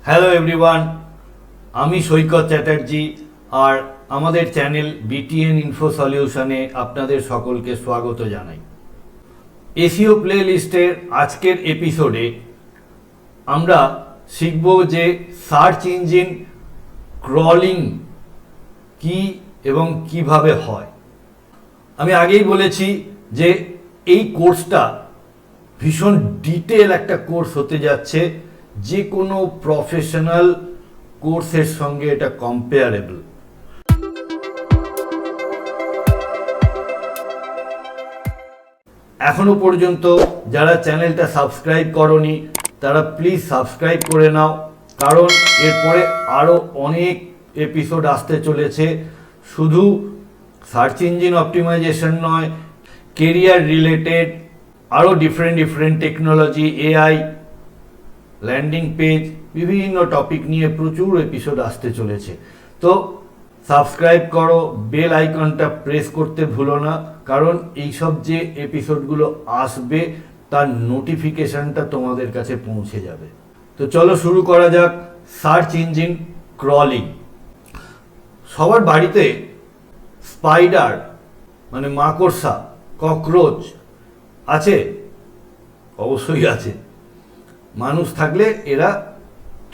Hello everyone, আমি সৈকত চ্যাটার্জি আর আমাদের channel BTN ইনফোসলিউশনে আপনাদের সকলকে স্বাগত জানাই। এসইও প্লে লিস্টের আজকের এপিসোডে আমরা শিখব যে সার্চ ইঞ্জিন ক্রলিং কি এবং কিভাবে হয়। আমি আগেই বলেছি যে এই কোর্সটা ভীষণ ডিটেল একটা কোর্স হতে যাচ্ছে, যে কোনো প্রফেশনাল কোর্সের সঙ্গে এটা কম্পেয়ারেবল। এখনো পর্যন্ত যারা চ্যানেলটা সাবস্ক্রাইব করনি তারা প্লিজ সাবস্ক্রাইব করে নাও, কারণ এরপরে আরও অনেক এপিসোড আসতে চলেছে। শুধু সার্চ ইঞ্জিন অপটিমাইজেশন নয়, কেরিয়ার রিলেটেড আরও different technology, AI, landing page, বিভিন্ন টপিক নিয়ে প্রচুর এপিসোড আসতে চলেছে। তো সাবস্ক্রাইব করো, বেল আইকনটা প্রেস করতে ভুলো না, কারণ এইসব যে এপিসোডগুলো আসবে তার নোটিফিকেশনটা তোমাদের কাছে পৌঁছে যাবে। তো চলো শুরু করা যাক। Search engine crawling. সবার বাড়িতে স্পাইডার মানে মাকড়সা, ককরোচ আছে? অবশ্যই আছে। মানুষ থাকলে এরা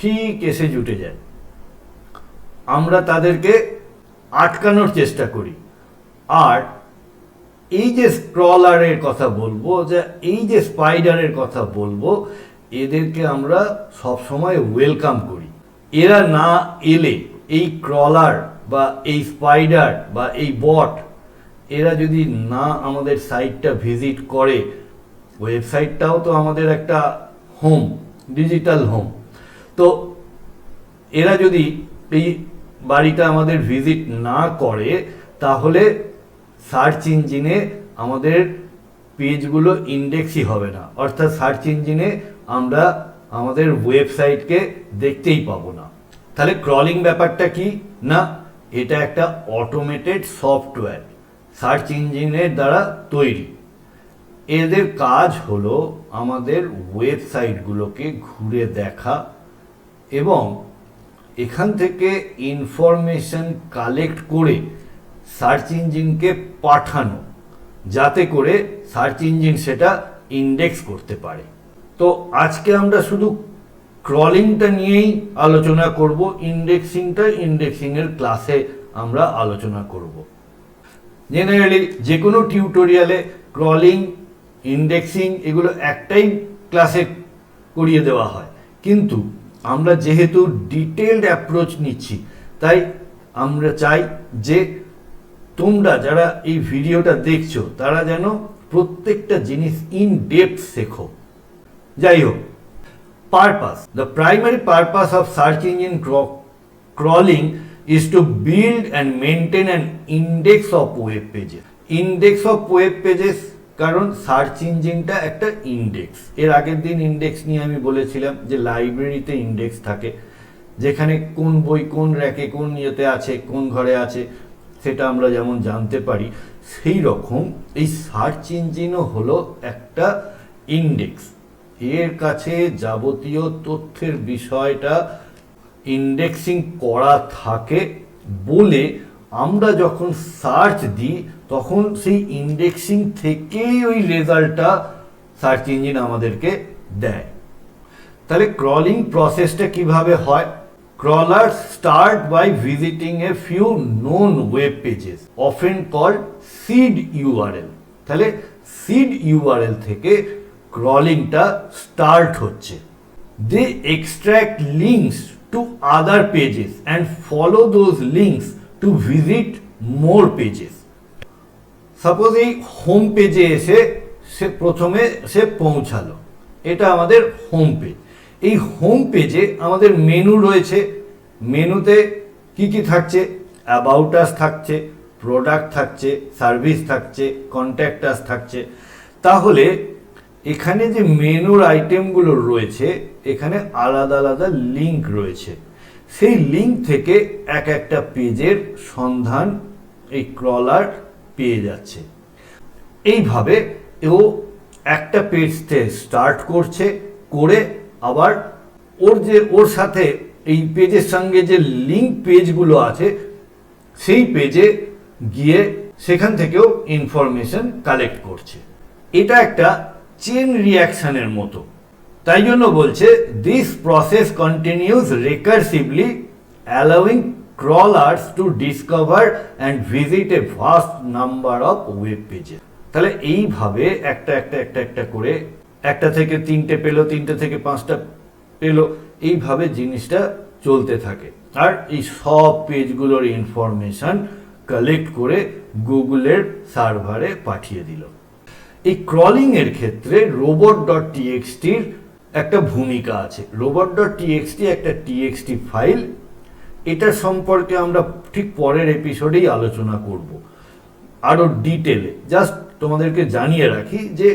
ঠিক এসে জুটে যায়। আমরা তাদেরকে আটকানোর চেষ্টা করি। আর এই যে স্ক্রলারের কথা বলবো, যে এই যে স্পাইডারের কথা বলবো, এদেরকে আমরা সবসময় ওয়েলকাম করি। এরা না এলে, এই ক্রলার বা এই স্পাইডার বা এই বট, এরা যদি না আমাদের সাইটটা ভিজিট করে, ওয়েবসাইটটাও তো আমাদের একটা হোম, ডিজিটাল হোম, তো এরা যদি এই বাড়িটা আমাদের ভিজিট না করে, তাহলে সার্চ ইঞ্জিনে আমাদের পেজগুলো ইন্ডেক্সই হবে না। অর্থাৎ সার্চ ইঞ্জিনে আমরা আমাদের ওয়েবসাইটকে দেখতেই পাবো না। তাহলে ক্রলিং ব্যাপারটা কি না, এটা একটা অটোমেটেড সফটওয়্যার সার্চ ইঞ্জিনের দ্বারা তৈরি। এদের কাজ হলো আমাদের ওয়েবসাইটগুলোকে ঘুরে দেখা এবং এখান থেকে ইনফরমেশন কালেক্ট করে সার্চ ইঞ্জিনকে পাঠানো, যাতে করে সার্চ ইঞ্জিন সেটা ইন্ডেক্স করতে পারে। তো আজকে আমরা শুধু ক্রলিংটা নিয়েই আলোচনা করব, ইন্ডেক্সিংয়ের ক্লাসে আমরা আলোচনা করব। জেনারেলি যে কোনো টিউটোরিয়ালে ক্রলিং, ইন্ডেক্সিং এগুলো একটাই ক্লাসে করিয়ে দেওয়া হয়, কিন্তু আমরা যেহেতু ডিটেলড অ্যাপ্রোচ নিচ্ছি, তাই আমরা চাই যে তোমরা যারা এই ভিডিওটা দেখছো তারা যেন প্রত্যেকটা জিনিস ইন ডেপথ শেখো। যাই হোক, purpose, the primary purpose of search engine crawling is to build and maintain an index of web pages. Index of web pages, কারণ সার্চ ইঞ্জিনটা একটা ইন্ডেক্স। এর আগের দিন ইন্ডেক্স নিয়ে আমি বলেছিলাম যে লাইব্রেরিতে ইন্ডেক্স থাকে, যেখানে কোন বই কোন র্যাকে কোন ইয়েতে আছে, কোন ঘরে আছে, সেটা আমরা যেমন জানতে পারি, সেই রকম এই সার্চ ইঞ্জিনও হলো একটা ইন্ডেক্স। এর কাছে যাবতীয় তথ্যের বিষয়টা ইন্ডেক্সিং করা থাকে বলে আমরা যখন সার্চ দিই তখন সেই ইন্ডেক্সিং থেকেই ওই রেজাল্টটা সার্চ ইঞ্জিন আমাদেরকে দেয়। তাহলে ক্রলিং প্রসেসটা কিভাবে হয়? Crawlers start by visiting a few known web pages, often called seed URL. তাহলে seed URL থেকে ক্রলিংটা স্টার্ট হচ্ছে। They extract links to other pages and follow those links to visit more pages. Suppose এই home পেজে এসে প্রথমে পৌঁছালো, এটা আমাদের হোম পেজ। এই হোম পেজে আমাদের মেনু রয়েছে। মেনুতে কি কি থাকছে? অ্যাবাউট আস থাকছে, প্রোডাক্ট থাকছে, সার্ভিস থাকছে, কন্ট্যাক্ট আস থাকছে। তাহলে এখানে যে মেনুর আইটেমগুলো রয়েছে, এখানে আলাদা আলাদা লিঙ্ক রয়েছে। সেই লিঙ্ক থেকে এক একটা পেজের সন্ধান এই ক্রলার পেয়ে যাচ্ছে। এইভাবে ও একটা পেজ থেকে স্টার্ট করছে, করে আবার ওর সাথে এই পেজের সঙ্গে যে লিঙ্ক পেজগুলো আছে সেই পেজে গিয়ে সেখান থেকেও ইনফরমেশন কালেক্ট করছে। এটা একটা চেন রিয়াকশনের মতো। তাই জন্য বলছে this process continues recursively allowing crawlers to discover and visit a vast number of web pages. তাহলে এইভাবে একটা করে একটা থেকে তিনটে পেলো, তিনটে থেকে পাঁচটা পেলো, এইভাবে জিনিসটা চলতে থাকে। আর এই সব পেজগুলোর ইনফরমেশন কালেক্ট করে গুগলের সার্ভারে পাঠিয়ে দিল। এই ক্রলিং এর ক্ষেত্রে robot.txt-র একটা ভূমিকা আছে। robot.txt একটা টিএক্সটি ফাইল, এটার সম্পর্কে আমরা ঠিক পরের এপিসোডেই আলোচনা করব আরো ডিটেলে। জাস্ট তোমাদেরকে জানিয়ে রাখি যে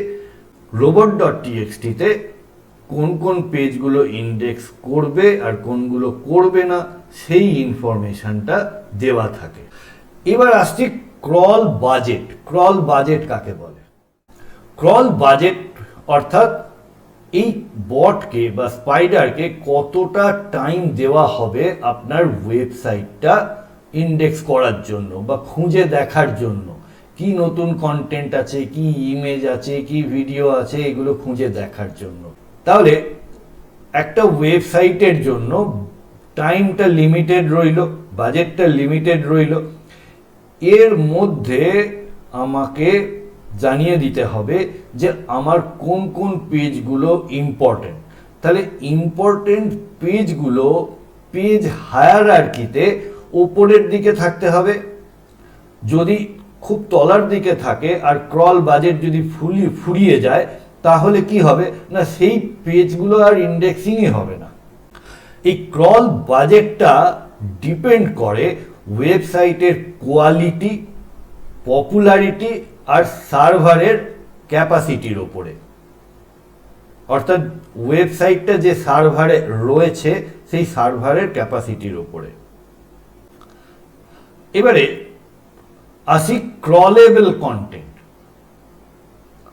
robot.txt-তে কোন কোন পেজগুলো ইন্ডেক্স করবে আর কোনগুলো করবে না সেই ইনফরমেশনটা দেওয়া থাকে। এবার আসছি ক্রল বাজেট। ক্রল বাজেট কাকে বলে? ক্রল বাজেট অর্থাৎ এই বটকে বা স্পাইডারকে কতটা টাইম দেওয়া হবে আপনার ওয়েবসাইটটা ইন্ডেক্স করার জন্য বা খুঁজে দেখার জন্য, কি নতুন কন্টেন্ট আছে, কি ইমেজ আছে, কি ভিডিও আছে, এগুলো খুঁজে দেখার জন্য। তাহলে একটা ওয়েবসাইটের জন্য টাইমটা লিমিটেড রইল, বাজেটটা লিমিটেড রইল। এর মধ্যে আমাকে জানিয়ে দিতে হবে যে আমার কোন কোন পেজগুলো ইম্পর্টেন্ট। তাহলে ইম্পর্টেন্ট পেজগুলো পেজ হায়ারার্কিতে ওপরের দিকে থাকতে হবে। যদি খুব তলার দিকে থাকে আর ক্রল বাজেট যদি ফুরিয়ে যায় তাহলে কি হবে না, সেই পেজগুলো আর ইন্ডেক্সিংই হবে না। এই ক্রল বাজেটটা ডিপেন্ড করে ওয়েবসাইটের কোয়ালিটি, পপুলারিটি আর সার্ভারের ক্যাপাসিটির ওপরে। অর্থাৎ ওয়েবসাইটটা যে সার্ভারে রয়েছে সেই সার্ভারের ক্যাপাসিটির ওপরে। এবারে আসি ক্রলেবল কন্টেন্ট।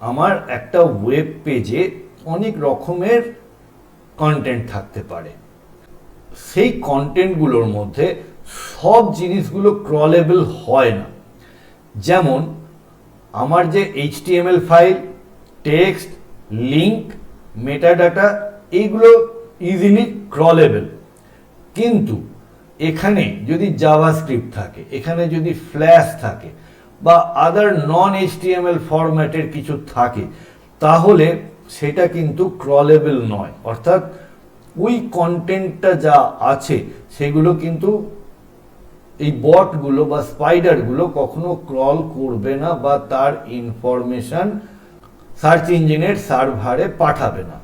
আমার একটা ওয়েব পেজে অনেক রকমের কন্টেন্ট থাকতে পারে। সেই কন্টেন্টগুলোর মধ্যে সব জিনিসগুলো ক্রলেবল হয় না। যেমন আমার যে HTML file, text, link, metadata, এইগুলো ইজিলি ক্রলেবল। কিন্তু এখানে যদি জাভাস্ক্রিপ্ট থাকে, এখানে যদি ফ্ল্যাশ থাকে বা আদার নন HTML ফরম্যাটের কিছু থাকে, তাহলে সেটা কিন্তু ক্রলেবল নয়। অর্থাৎ ওই কন্টেন্টটা যা আছে সেগুলো কিন্তু এই বটগুলো বা স্পাইডারগুলো কখনো ক্রল করবে না বা তার ইনফরমেশন সার্চ ইঞ্জিনের সার্ভারে পাঠাবে না।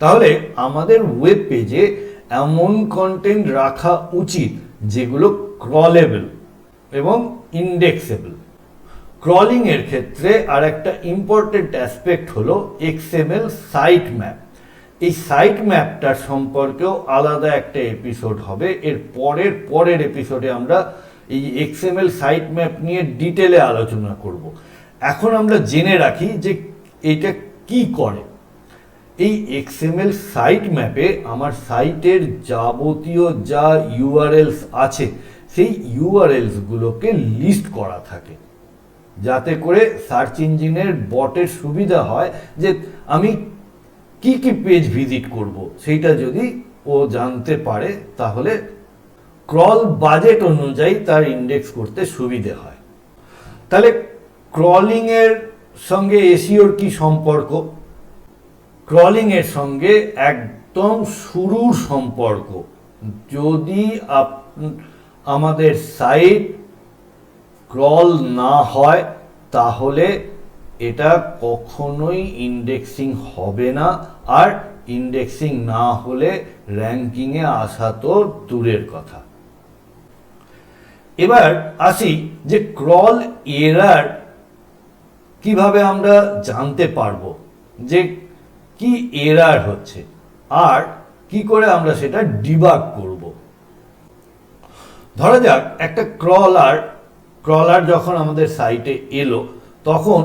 তাহলে আমাদের ওয়েব পেজে এমন কন্টেন্ট রাখা উচিত যেগুলো ক্রলেবল এবং ইন্ডেক্সেবল। ক্রলিং এর ক্ষেত্রে আর একটা ইম্পর্টেন্ট অ্যাসপেক্ট হলো XML সাইট ম্যাপ। এই সাইট ম্যাপটার সম্পর্কেও আলাদা একটা এপিসোড হবে। এর পরের এপিসোডে আমরা এই XML সাইট ম্যাপ নিয়ে ডিটেলে আলোচনা করব। এখন আমরা জেনে রাখি যে এটা কি করে। এই XML সাইট ম্যাপে আমার সাইটের যাবতীয় যা URLs আছে সেই URLs গুলোকে লিস্ট করা থাকে, যাতে করে সার্চ ইঞ্জিনের বটের সুবিধা হয় যে আমি কি কি পেজ ভিজিট করব সেইটা যদি ও জানতে পারে তাহলে ক্রল বাজেট অনুযায়ী তার ইন্ডেক্স করতে সুবিধে হয়। তাহলে ক্রলিং এর সঙ্গে এসইওর কি সম্পর্ক? ক্রলিং এর সঙ্গে একদম শুরুর সম্পর্ক। যদি আমাদের সাইট ক্রল না হয় তাহলে এটা কখনোই ইন্ডেক্সিং হবে না, আর ইন্ডেক্সিং না হলে র্যাঙ্কিংয়ে আসা তো দূরের কথা। এবার আসি যে ক্রল এরার কিভাবে আমরা জানতে পারবো যে কি এরার হচ্ছে আর কি করে আমরা সেটা ডিবাগ করব। ধরা যাক একটা ক্রলার যখন আমাদের সাইটে এলো তখন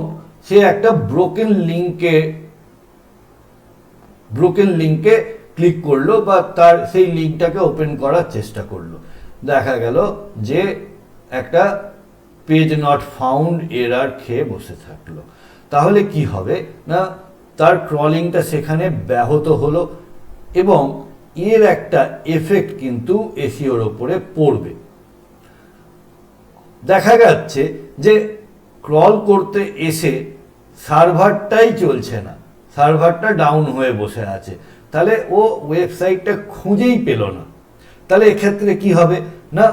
সে একটা ব্রোকেন লিঙ্কে ক্লিক করলো বা তার সেই লিঙ্কটাকে ওপেন করার চেষ্টা করলো, দেখা গেল যে একটা পেজ নট ফাউন্ড এরার খেয়ে বসে থাকলো। তাহলে কি হবে না, তার ক্রলিংটা সেখানে ব্যাহত হলো এবং এর একটা এফেক্ট কিন্তু এসইওর ওপরে পড়বে। দেখা যাচ্ছে যে ক্রল করতে এসে সার্ভারটাই চলছে না, সার্ভারটা ডাউন হয়ে বসে আছে, তাহলে ও ওয়েবসাইটটা খুঁজেই পেল না। তাহলে এক্ষেত্রে কি হবে না,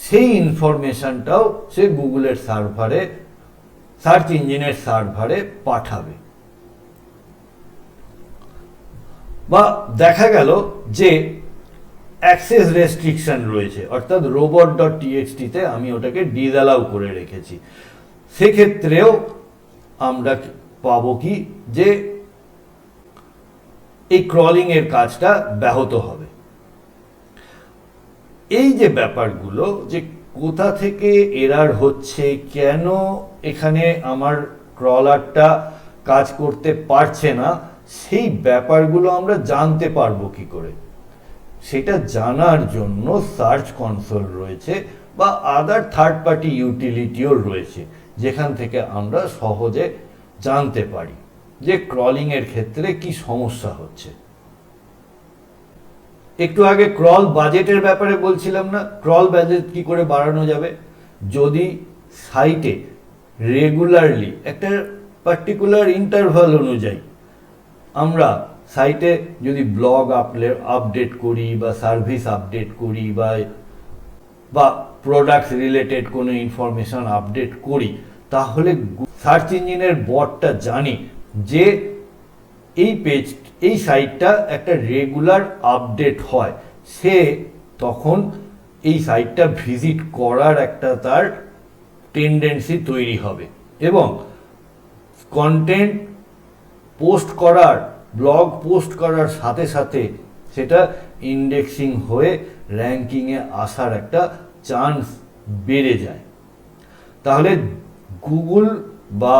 সেই ইনফরমেশনটাও সে গুগলের সার্ভারে, সার্চ ইঞ্জিনের সার্ভারে পাঠাবে। বা দেখা গেল যে অ্যাক্সেস রেস্ট্রিকশন রয়েছে, অর্থাৎ robot.txt-তে আমি ওটাকে ডিসঅ্যালাউ করে রেখেছি, সেক্ষেত্রেও আমরা পাবো কি যে এই ক্রলিং এর কাজটা ব্যাহত হবে। এই যে ব্যাপারগুলো, যে কোথা থেকে এরার হচ্ছে, কেন এখানে আমার ক্রলারটা কাজ করতে পারছে না, সেই ব্যাপারগুলো আমরা জানতে পারবো কি করে? সেটা জানার জন্য সার্চ কনসোল রয়েছে বা আদার থার্ড পার্টি ইউটিলিটিও রয়েছে, যেখান থেকে আমরা সহজে জানতে পারি যে ক্রলিং এর ক্ষেত্রে কি সমস্যা হচ্ছে। একটু আগে ক্রল বাজেটের ব্যাপারে বলছিলাম না, ক্রল বাজেট কি করে বাড়ানো যাবে? যদি সাইটে রেগুলারলি একটা পার্টিকুলার ইন্টারভাল অনুযায়ী আমরা সাইটে যদি ব্লগ আপডেট করি বা সার্ভিস আপডেট করি বা প্রোডাক্ট রিলেটেড কোনো ইনফরমেশন আপডেট করি, তাহলে সার্চ ইঞ্জিনের বটটা জানি যে এই সাইটটা একটা রেগুলার আপডেট হয়, সে তখন এই সাইটটা ভিজিট করার একটা তার টেন্ডেন্সি তৈরি হবে এবং কন্টেন্ট পোস্ট করার, ব্লগ পোস্ট করার সাথে সাথে সেটা ইন্ডেক্সিং হয়ে র্যাঙ্কিংয়ে আসার একটা চান্স বেড়ে যায়। তাহলে গুগল বা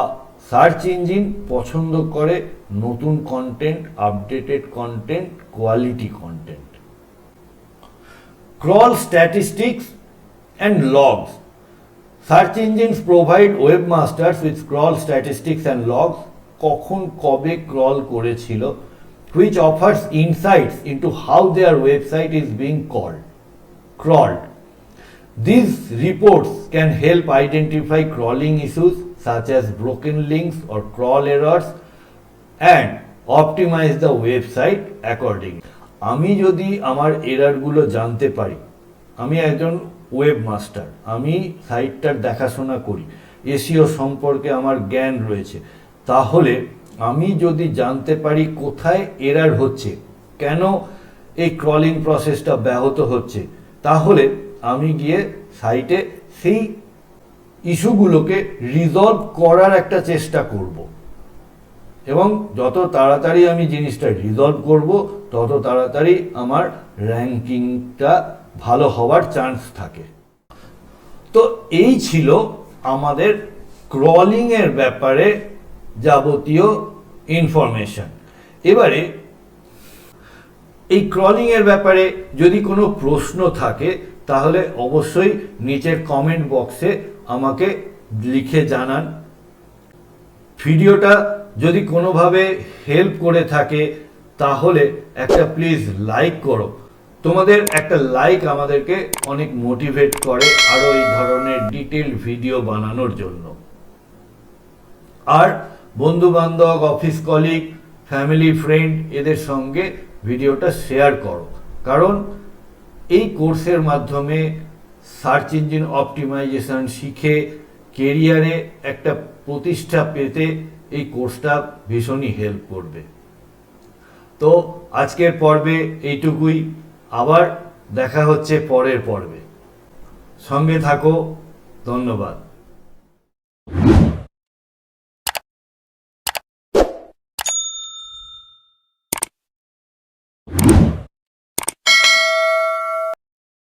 সার্চ ইঞ্জিন পছন্দ করে নতুন content, updated content, quality content. Crawl statistics and logs. Search engines provide webmasters with crawl statistics and logs, কখন কবে ক্রল করেছিল, which offers insights into how their website is being crawled. These reports can help identify crawling issues such as broken links or crawl errors and optimize the website accordingly. আমি যদি আমার এররগুলো জানতে পারি, আমি একজন ওয়েবমাস্টার, আমি সাইটটার দেখাশোনা করি, এসইও সম্পর্কে আমার জ্ঞান রয়েছে, তাহলে আমি যদি জানতে পারি কোথায় এরর হচ্ছে, কেন এই ক্রলিং প্রসেসটা ব্যাহত হচ্ছে, তাহলে আমি গিয়ে সাইটে সেই ইস্যুগুলোকে রিজলভ করার একটা চেষ্টা করব এবং যত তাড়াতাড়ি আমি জিনিসটা রিজলভ করব, তত তাড়াতাড়ি আমার র্যাঙ্কিংটা ভালো হওয়ার চান্স থাকে। তো এই ছিল আমাদের ক্রলিং এর ব্যাপারে যাবতীয় ইনফরমেশন। এবারে এই ক্রলিং এর ব্যাপারে যদি কোনো প্রশ্ন থাকে, তাহলে অবশ্যই নিচের কমেন্ট বক্সে আমাকে লিখে জানান। ভিডিওটা যদি কোনোভাবে হেল্প করে থাকে, তাহলে একটা প্লিজ লাইক করো। তোমাদের একটা লাইক আমাদেরকে অনেক মোটিভেট করে আরও এই ধরনের ডিটেইলড ভিডিও বানানোর জন্য। আর বন্ধু বান্ধব, অফিস কলিগ, ফ্যামিলি, ফ্রেন্ড এদের সঙ্গে ভিডিওটা শেয়ার করো, কারণ এই কোর্সের মাধ্যমে সার্চ ইঞ্জিন অপটিমাইজেশন শিখে কেরিয়ারে একটা প্রতিষ্ঠা পেতে এই কোর্সটা ভীষণই হেল্প করবে। তো আজকের পর্বে এইটুকুই, আবার দেখা হচ্ছে পরের পর্বে। সঙ্গে থাকো, ধন্যবাদ।